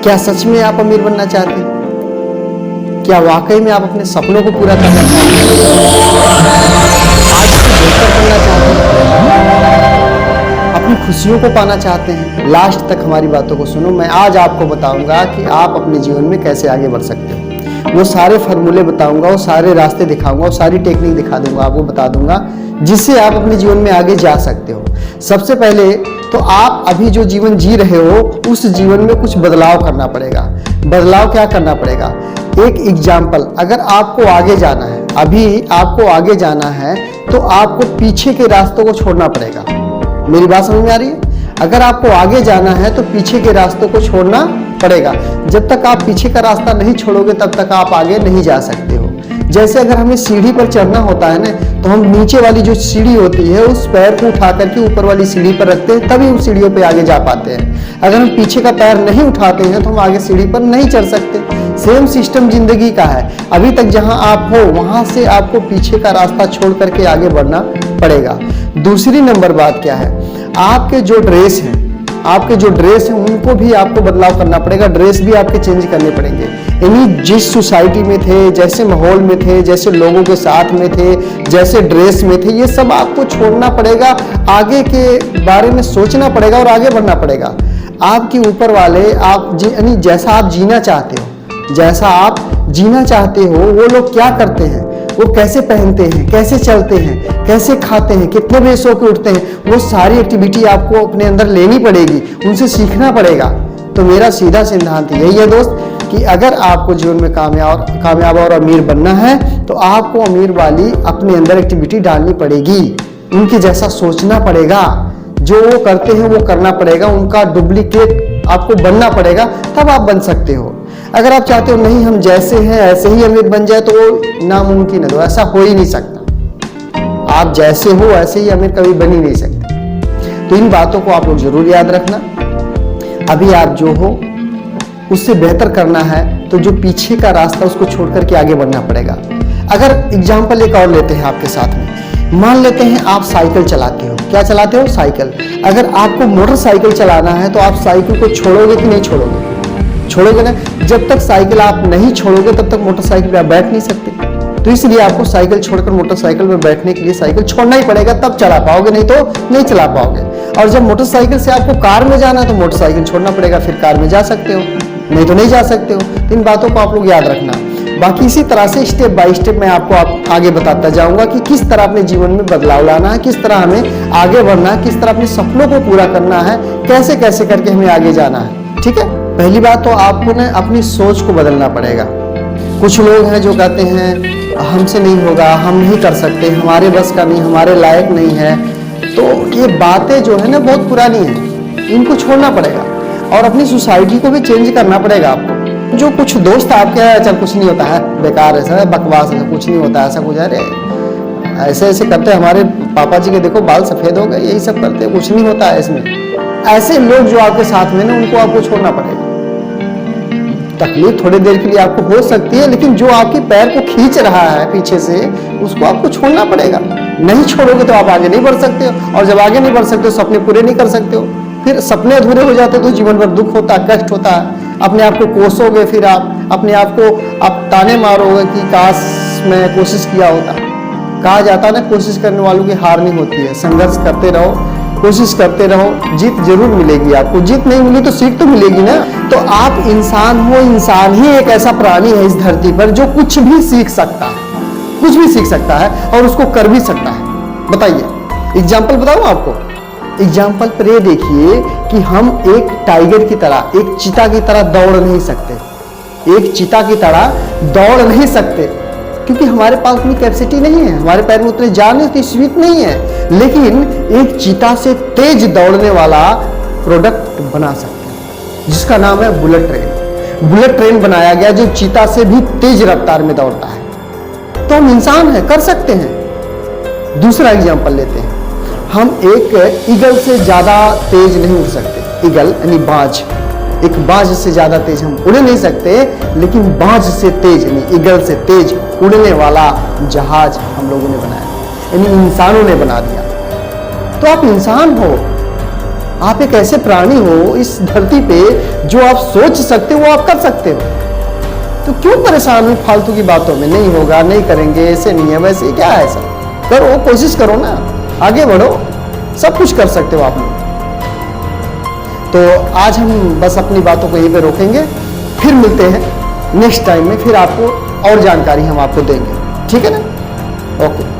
क्या सच में आप अमीर बनना चाहते हैं? क्या वाकई में आप अपने सपनों को पूरा करना चाहते हैं? आज से बेहतर बनना चाहते हैं? अपनी खुशियों को पाना चाहते हैं? लास्ट तक हमारी बातों को सुनो। मैं आज आपको बताऊंगा कि आप अपने जीवन में कैसे आगे बढ़ सकते हो। वो सारे फॉर्मूले बताऊंगा, वो सारे रास्ते दिखाऊंगा, वो सारी टेक्निक दिखा दूंगा, आपको बता दूंगा, जिससे आप अपने जीवन में आगे जा सकते हो। सबसे पहले तो आप अभी जो जीवन जी रहे हो उस जीवन में कुछ बदलाव करना पड़ेगा। बदलाव क्या करना पड़ेगा? एक एग्जाम्पल, अगर आपको आगे जाना है, अभी आपको आगे जाना है तो आपको पीछे के रास्तों को छोड़ना पड़ेगा। मेरी बात समझ में आ रही है? अगर आपको आगे जाना है तो पीछे के रास्तों को छोड़ना पड़ेगा। जब तक आप पीछे का रास्ता नहीं छोड़ोगे तब तक आप आगे नहीं जा सकते हो। जैसे अगर हमें सीढ़ी पर चढ़ना होता है ना, तो हम नीचे वाली जो सीढ़ी होती है उस पैर को उठा करके ऊपर वाली सीढ़ी पर रखते हैं, तभी उस सीढ़ियों पे आगे जा पाते हैं। अगर हम पीछे का पैर नहीं उठाते हैं तो हम आगे सीढ़ी पर नहीं चढ़ सकते। सेम सिस्टम जिंदगी का है। अभी तक जहां आप हो वहां से आपको पीछे का रास्ता छोड़ करके आगे बढ़ना पड़ेगा। दूसरी नंबर बात क्या है? आपके जो ड्रेस हैं, उनको भी आपको बदलाव करना पड़ेगा। ड्रेस भी आपके चेंज करने पड़ेंगे। यानी जिस सोसाइटी में थे, जैसे माहौल में थे, जैसे लोगों के साथ में थे, जैसे ड्रेस में थे, ये सब आपको छोड़ना पड़ेगा। आगे के बारे में सोचना पड़ेगा और आगे बढ़ना पड़ेगा। आपके ऊपर वाले आप यानी जैसा आप जीना चाहते हो, वो लोग क्या करते हैं, वो कैसे पहनते हैं, कैसे चलते हैं, कैसे खाते हैं, कितने बजे सो के उठते हैं, वो सारी एक्टिविटी आपको अपने अंदर लेनी पड़ेगी, उनसे सीखना पड़ेगा। तो मेरा सीधा सिद्धांत यही है दोस्त कि अगर आपको जीवन में कामयाब और अमीर बनना है तो आपको अमीर वाली अपने अंदर एक्टिविटी डालनी पड़ेगी। उनके जैसा सोचना पड़ेगा, जो वो करते हैं वो करना पड़ेगा, उनका डुप्लीकेट आपको बनना पड़ेगा, तब आप बन सकते हो। अगर आप चाहते हो नहीं हम जैसे हैं ऐसे ही अमीर बन जाए, तो वो नामुमकिन है, तो ऐसा हो ही नहीं सकता। आप जैसे हो ऐसे ही अमीर कभी बन ही नहीं सकते। तो इन बातों को आप लोग जरूर याद रखना। अभी आप जो हो उससे बेहतर करना है तो जो पीछे का रास्ता उसको छोड़ करके आगे बढ़ना पड़ेगा। अगर एग्जाम्पल एक और लेते हैं आपके साथ में, मान लेते हैं आप साइकिल चलाते हो। क्या चलाते हो? साइकिल। अगर आपको मोटरसाइकिल चलाना है तो आप साइकिल को छोड़ोगे कि नहीं छोड़ोगे? छोड़ोगे ना। जब तक साइकिल आप नहीं छोड़ोगे तब तक मोटरसाइकिल पे आप बैठ नहीं सकते। तो इसलिए आपको साइकिल छोड़कर मोटरसाइकिल में बैठने के लिए साइकिल छोड़ना ही पड़ेगा, तब चला पाओगे, नहीं तो नहीं चला पाओगे। और जब मोटरसाइकिल से आपको कार में जाना है तो मोटरसाइकिल छोड़ना पड़ेगा, फिर कार में जा सकते हो, नहीं तो नहीं जा सकते हो। तो इन बातों को आप लोग याद रखना। बाकी इसी तरह से स्टेप बाय स्टेप मैं आपको आगे बताता जाऊंगा कि किस तरह अपने जीवन में बदलाव लाना है, किस तरह हमें आगे बढ़ना है, किस तरह अपने सपनों को पूरा करना है, कैसे कैसे करके हमें आगे जाना है। ठीक है? पहली बात तो आपको ना अपनी सोच को बदलना पड़ेगा। कुछ लोग हैं जो कहते हैं हमसे नहीं होगा, हम नहीं कर सकते, हमारे बस का नहीं, हमारे लायक नहीं है। तो ये बातें जो है ना बहुत पुरानी है, इनको छोड़ना पड़ेगा और अपनी सोसाइटी को भी चेंज करना पड़ेगा आपको। जो कुछ दोस्त आपके चल कुछ नहीं होता है, बेकार ऐसा है, बकवास है, कुछ नहीं होता ऐसा कुछ है, ऐसे ऐसे करते हैं। हमारे पापा जी के देखो बाल सफेद हो गए, यही सब करते हैं, कुछ नहीं होता है इसमें। ऐसे लोग जो आपके साथ में ना उनको आपको छोड़ना पड़ेगा। तकलीफ थोड़ी देर के लिए आपको हो सकती है, लेकिन जो आपके पैर को खींच रहा है पीछे से उसको आपको छोड़ना पड़ेगा। नहीं छोड़ोगे तो आप आगे नहीं बढ़ सकते हो, और जब आगे नहीं बढ़ सकते हो सपने पूरे नहीं कर सकते हो। फिर सपने अधूरे हो जाते तो जीवन भर दुख होता है, कष्ट होता है। अपने आप को कोसोगे, फिर आप अपने आप को आप ताने मारोगे कि काश मैं कोशिश किया होता। कहा जाता है ना, कोशिश करने वालों की हार नहीं होती है। संघर्ष करते रहो, कोशिश करते रहो, जीत जरूर मिलेगी आपको। जीत नहीं मिली तो सीख तो मिलेगी ना। तो आप इंसान हो, इंसान ही एक ऐसा प्राणी है इस धरती पर जो कुछ भी सीख सकता है, कुछ भी सीख सकता है और उसको कर भी सकता है। बताइए, एग्जाम्पल बताऊं आपको? एग्जाम्पल पर ये देखिए कि हम एक टाइगर की तरह, एक चीता की तरह दौड़ नहीं सकते। एक चीता की तरह दौड़ नहीं सकते क्योंकि हमारे पास उतनी कैपेसिटी नहीं है, हमारे पैर में उतने जान नहीं, उतनी स्पीड नहीं है। लेकिन एक चीता से तेज दौड़ने वाला प्रोडक्ट बना सकते हैं जिसका नाम है बुलेट ट्रेन। बुलेट ट्रेन बनाया गया जो चीता से भी तेज रफ्तार में दौड़ता है। तो हम इंसान हैं, कर सकते हैं। दूसरा एग्जाम्पल लेते हैं, हम एक ईगल से ज्यादा तेज नहीं उड़ सकते। ईगल यानी बाज, एक बाज से ज्यादा तेज हम उड़ नहीं सकते, लेकिन बाज से तेज यानी ईगल से तेज उड़ने वाला जहाज हम लोगों ने बनाया, यानी इंसानों ने बना दिया। तो आप इंसान हो, आप एक ऐसे प्राणी हो इस धरती पे, जो आप सोच सकते हो वो आप कर सकते हो। तो क्यों परेशान हो फालतू की बातों में? नहीं होगा, नहीं करेंगे, ऐसे नहीं है, वैसे क्या है ऐसा? करो, कोशिश करो ना, आगे बढ़ो, सब कुछ कर सकते हो आप लोग। तो आज हम बस अपनी बातों को यहीं पे रोकेंगे, फिर मिलते हैं नेक्स्ट टाइम में, फिर आपको और जानकारी हम आपको देंगे, ठीक है ना? ओके।